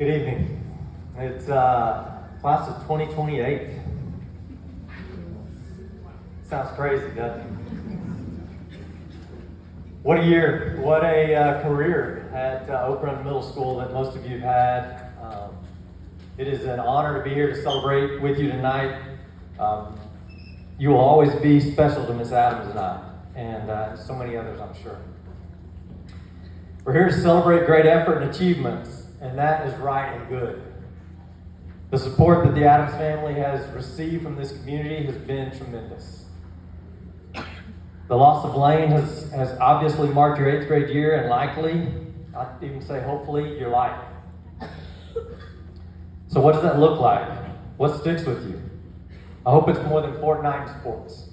Good evening. It's class of 2028. Sounds crazy, doesn't it? What a year, what a career at Oak Run Middle School that most of you have had. It is an honor to be here to celebrate with you tonight. You will always be special to Miss Adams and I, and so many others, I'm sure. We're here to celebrate great effort and achievements, and that is right and good. The support that the Adams family has received from this community has been tremendous. The loss of Layne has obviously marked your 8th grade year, and likely, I'd even say hopefully, your life. So what does that look like? What sticks with you? I hope it's more than Fortnite and sports.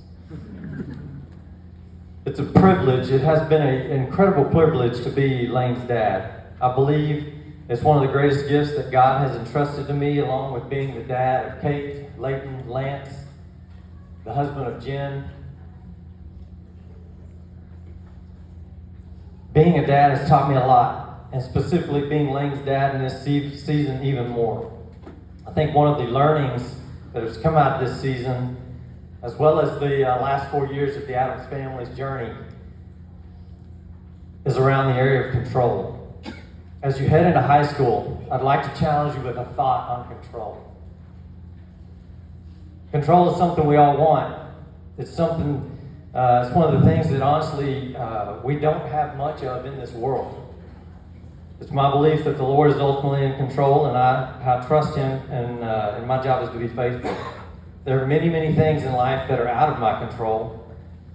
It's a privilege. It has been an incredible privilege to be Layne's dad. I believe it's one of the greatest gifts that God has entrusted to me, along with being the dad of Kate, Layton, Lance, the husband of Jen. Being a dad has taught me a lot, and specifically being Layne's dad in this season even more. I think one of the learnings that has come out of this season, as well as the last 4 years of the Adams family's journey, is around the area of control. As you head into high school, I'd like to challenge you with a thought on control. Control is something we all want. It's something, it's one of the things that honestly we don't have much of in this world. It's my belief that the Lord is ultimately in control, and I trust Him, and my job is to be faithful. There are many, many things in life that are out of my control.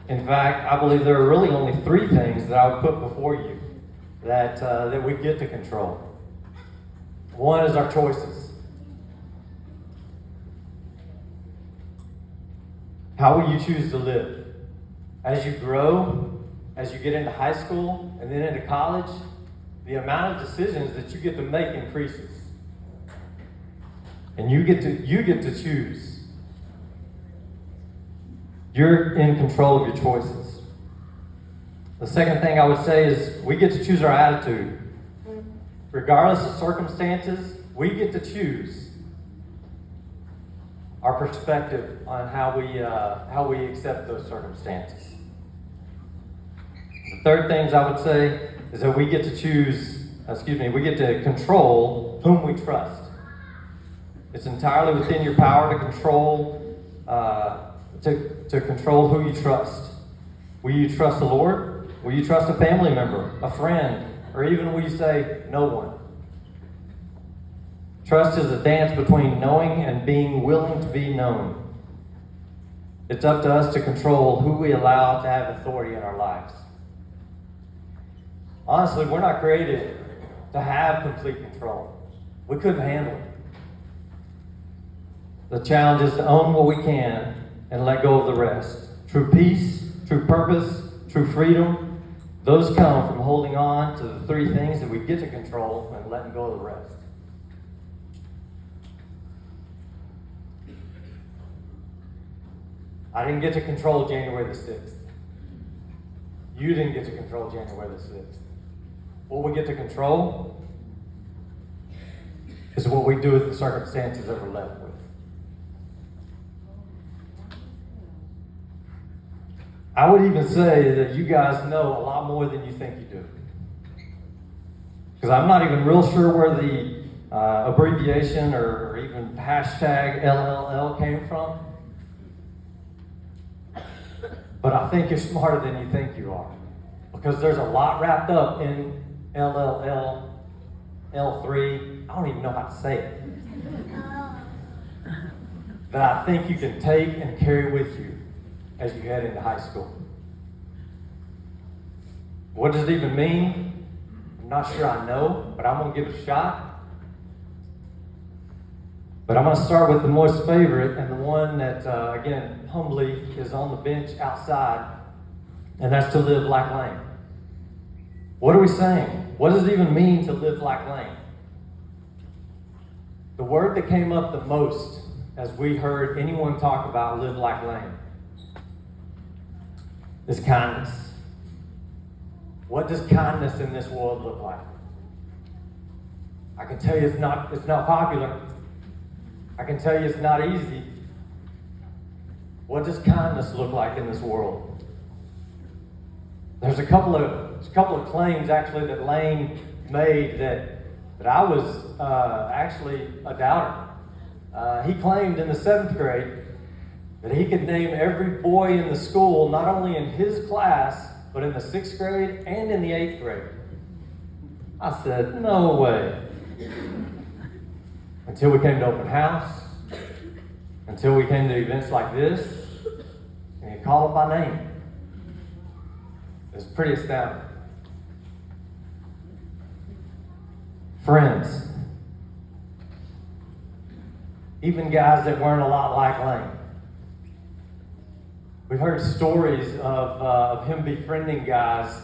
In fact, I believe there are really only 3 things that I would put before you that we get to control. One is our choices. How will you choose to live? As you grow, as you get into high school and then into college, the amount of decisions that you get to make increases. And you get to choose. You're in control of your choices. The second thing I would say is we get to choose our attitude. Regardless of circumstances, we get to choose our perspective on how we accept those circumstances. The third things I would say is that we get to control whom we trust. It's entirely within your power to control to control who you trust. Will you trust the Lord? Will you trust a family member, a friend, or even will you say no one? Trust is a dance between knowing and being willing to be known. It's up to us to control who we allow to have authority in our lives. Honestly, we're not created to have complete control. We couldn't handle it. The challenge is to own what we can and let go of the rest. True peace, true purpose, true freedom, those come from holding on to the 3 things that we get to control and letting go of the rest. I didn't get to control January the 6th. You didn't get to control January the 6th. What we get to control is what we do with the circumstances that we're left with. I would even say that you guys know a lot more than you think you do. Because I'm not even real sure where the abbreviation or even hashtag LLL came from. But I think you're smarter than you think you are. Because there's a lot wrapped up in LLL, L3, I don't even know how to say it. That I think you can take and carry with you as you head into high school. What does it even mean? I'm not sure I know, but I'm going to give it a shot. But I'm going to start with the most favorite and the one that, again, humbly is on the bench outside, and that's to live like Layne. What are we saying? What does it even mean to live like Layne? The word that came up the most as we heard anyone talk about live like Layne is kindness. What does kindness in this world look like? I can tell you it's not popular. I can tell you it's not easy. What does kindness look like in this world? There's a couple of claims actually that Layne made that I was actually a doubter. He claimed in the 7th grade that he could name every boy in the school, not only in his class, but in the 6th grade and in the 8th grade. I said, no way. Until we came to open house, until we came to events like this, and he'd call them by name. It was pretty astounding. Friends. Even guys that weren't a lot like Layne. We've heard stories of him befriending guys,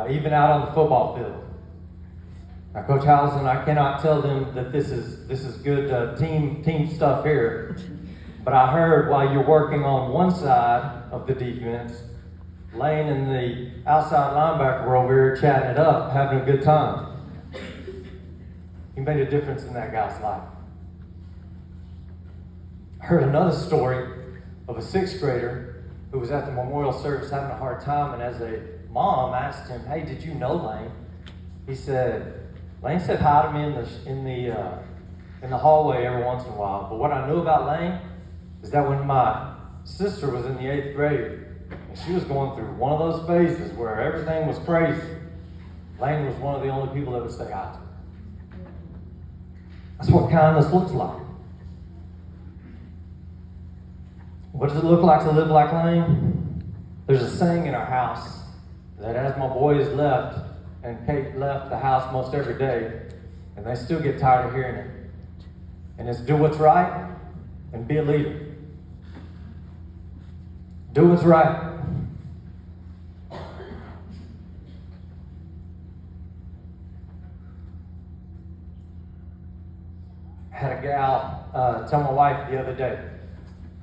even out on the football field. Now, Coach Howson, I cannot tell them that this is good team stuff here, but I heard while you're working on one side of the defense, Layne and the outside linebacker were over here chatting it up, having a good time. He made a difference in that guy's life. I heard another story of a 6th grader who was at the memorial service having a hard time, and as a mom asked him, "Hey, did you know Layne?" He said, "Layne said hi to me in the hallway every once in a while. But what I knew about Layne is that when my sister was in the 8th grade and she was going through one of those phases where everything was crazy, Layne was one of the only people that would say hi to her." That's what kindness looks like. What does it look like to live like Layne? There's a saying in our house that as my boys left, and Kate left the house most every day, and they still get tired of hearing it. And it's do what's right and be a leader. Do what's right. I had a gal tell my wife the other day,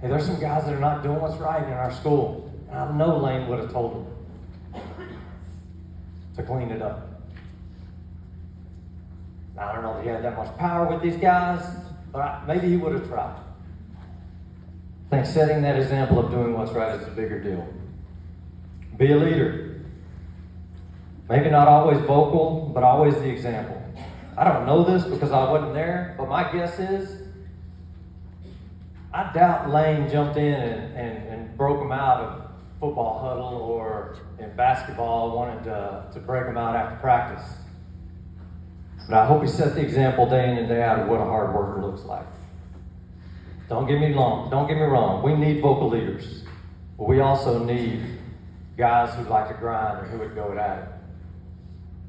"Hey, there's some guys that are not doing what's right in our school." And I know Layne would have told them to clean it up. Now, I don't know if he had that much power with these guys, but maybe he would have tried. I think setting that example of doing what's right is a bigger deal. Be a leader. Maybe not always vocal, but always the example. I don't know this because I wasn't there, but my guess is I doubt Layne jumped in and broke them out of football huddle or in basketball wanted to break them out after practice. But I hope he set the example day in and day out of what a hard worker looks like. Don't get me wrong. We need vocal leaders, but we also need guys who like to grind and who would go at it.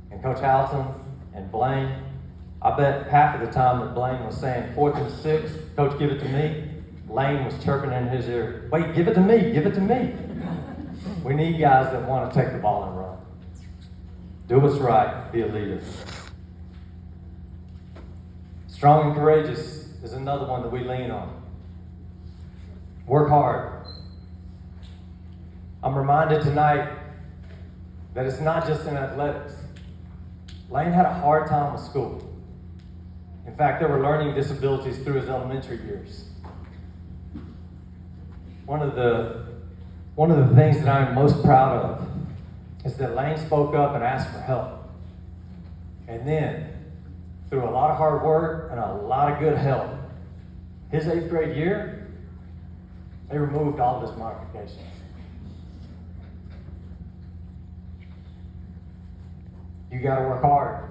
And Coach Howson and Blaine, I bet half of the time that Blaine was saying 4th and 6, "Coach, give it to me," Layne was chirping in his ear, "Wait, give it to me, give it to me." We need guys that want to take the ball and run. Do what's right, be a leader. Strong and courageous is another one that we lean on. Work hard. I'm reminded tonight that it's not just in athletics. Layne had a hard time with school. In fact, there were learning disabilities through his elementary years. One of the things that I'm most proud of is that Layne spoke up and asked for help. And then, through a lot of hard work and a lot of good help, his 8th grade year, they removed all of his modifications. You got to work hard.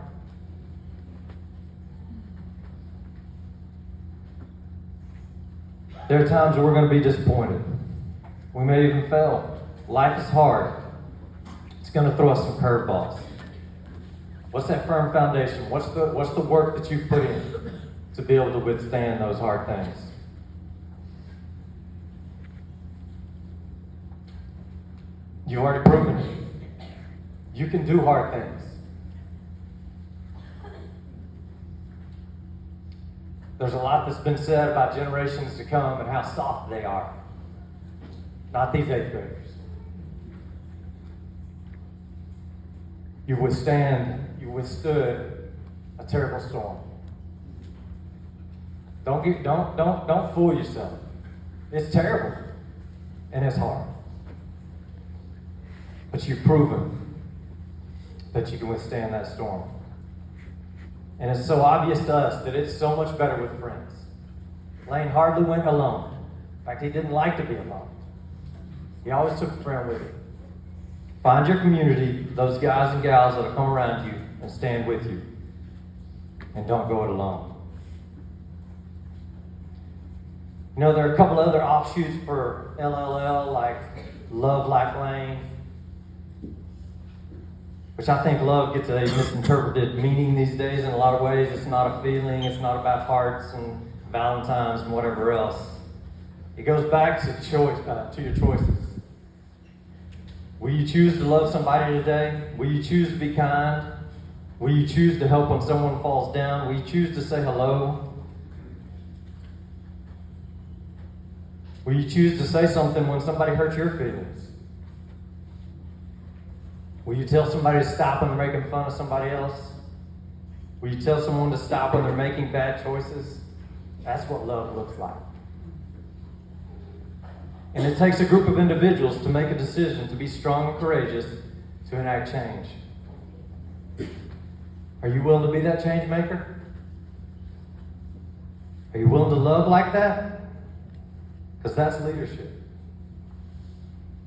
There are times where we're going to be disappointed. We may even fail. Life is hard. It's going to throw us some curveballs. What's that firm foundation? What's the work that you put in to be able to withstand those hard things? You've already proven it. You can do hard things. There's a lot that's been said about generations to come and how soft they are. Not these 8th graders. You withstood a terrible storm. Don't fool yourself. It's terrible and it's hard. But you've proven that you can withstand that storm. And it's so obvious to us that it's so much better with friends. Layne hardly went alone. In fact, he didn't like to be alone. He always took a friend with him. Find your community, those guys and gals that'll come around you and stand with you. And don't go it alone. You know, there are a couple other offshoots for LLL, like Love Like Layne, which I think love gets a misinterpreted meaning these days in a lot of ways. It's not a feeling. It's not about hearts and Valentines and whatever else. It goes back to your choices. Will you choose to love somebody today? Will you choose to be kind? Will you choose to help when someone falls down? Will you choose to say hello? Will you choose to say something when somebody hurts your feelings? Will you tell somebody to stop when they're making fun of somebody else? Will you tell someone to stop when they're making bad choices? That's what love looks like. And it takes a group of individuals to make a decision to be strong and courageous to enact change. Are you willing to be that change maker? Are you willing to love like that? Because that's leadership.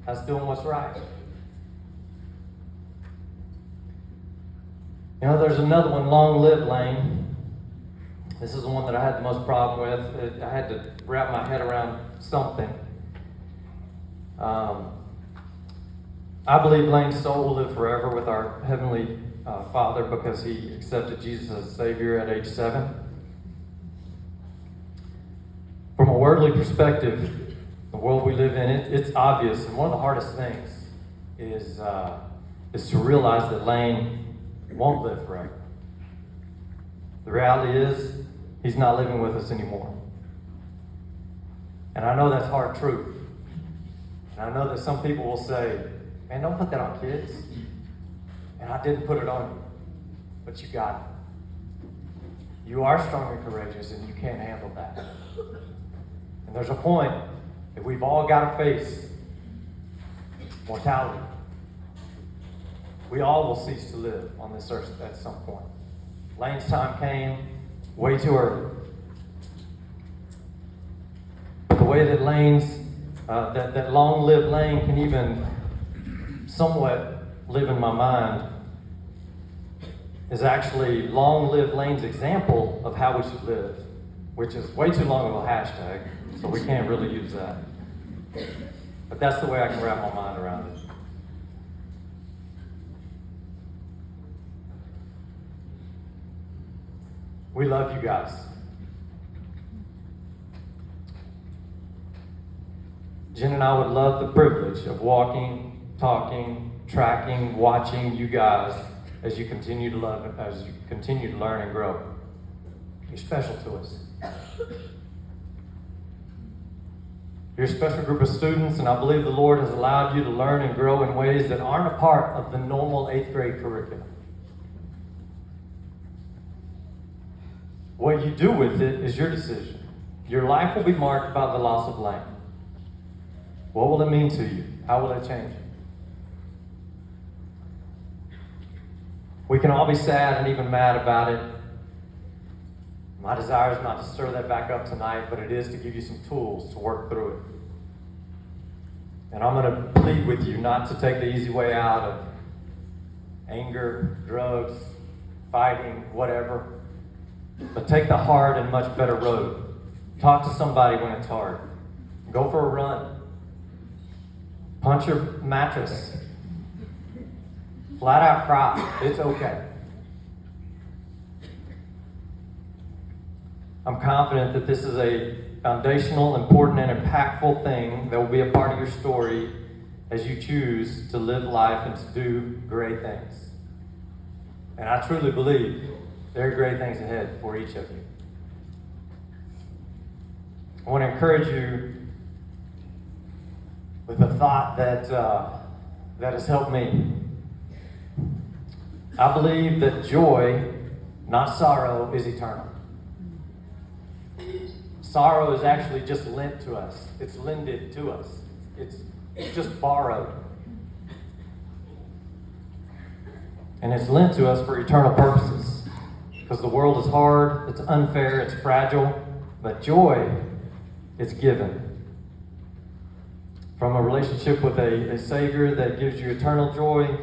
That's doing what's right. You know, there's another one, Long Live Layne. This is the one that I had the most problem with. I had to wrap my head around something. I believe Layne's soul will live forever with our Heavenly Father because he accepted Jesus as Savior at age 7. From a worldly perspective, the world we live in, it's obvious, and one of the hardest things is to realize that Layne won't live forever. The reality is, he's not living with us anymore. And I know that's hard truth. And I know that some people will say, man, don't put that on kids. And I didn't put it on you. But you got it. You are strong and courageous, and you can't handle that. And there's a point that we've all got to face mortality. We all will cease to live on this earth at some point. Layne's time came way too early. But the way that that Long Live Layne can even somewhat live in my mind is actually Long Live Layne's example of how we should live, which is way too long of a hashtag, so we can't really use that. But that's the way I can wrap my mind around it. We love you guys. Jen and I would love the privilege of walking, talking, tracking, watching you guys as you continue to love, as you continue to learn and grow. You're special to us. You're a special group of students, and I believe the Lord has allowed you to learn and grow in ways that aren't a part of the normal 8th grade curriculum. What you do with it is your decision. Your life will be marked by the loss of Layne. What will it mean to you? How will it change? We can all be sad and even mad about it. My desire is not to stir that back up tonight, but it is to give you some tools to work through it. And I'm going to plead with you not to take the easy way out of anger, drugs, fighting, whatever. But take the hard and much better road. Talk to somebody when it's hard. Go for a run. Punch your mattress. Flat out cry. It's okay. I'm confident that this is a foundational, important, and impactful thing that will be a part of your story as you choose to live life and to do great things. And I truly believe there are great things ahead for each of you. I want to encourage you with a thought that has helped me. I believe that joy, not sorrow, is eternal. Sorrow is actually just lent to us. It's lended to us. It's just borrowed. And it's lent to us for eternal purposes. Because the world is hard, it's unfair, it's fragile, but joy is given. From a relationship with a Savior that gives you eternal joy,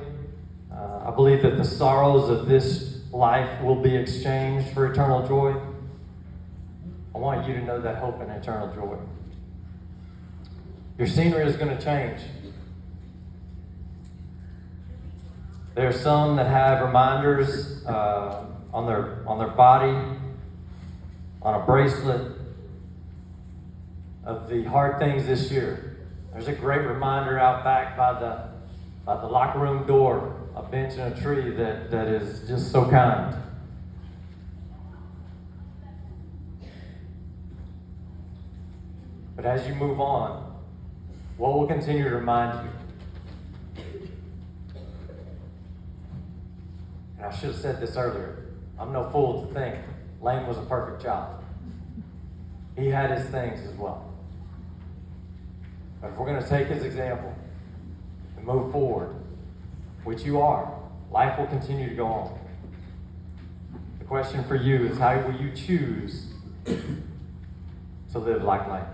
I believe that the sorrows of this life will be exchanged for eternal joy. I want you to know that hope and eternal joy. Your scenery is going to change. There are some that have reminders on their body, on a bracelet, of the hard things this year. There's a great reminder out back by the locker room door, a bench and a tree that is just so kind. But as you move on, what will continue to remind you? And I should have said this earlier. I'm no fool to think Layne was a perfect child. He had his things as well. But if we're going to take his example and move forward, which you are, life will continue to go on. The question for you is, how will you choose to live like Layne?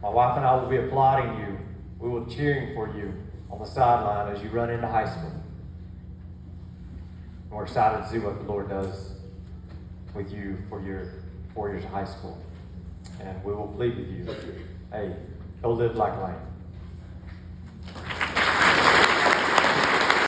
My wife and I will be applauding you. We will be cheering for you on the sideline as you run into high school. And we're excited to see what the Lord does with you for your 4 years of high school. And we will plead with you, hey, go live like Layne.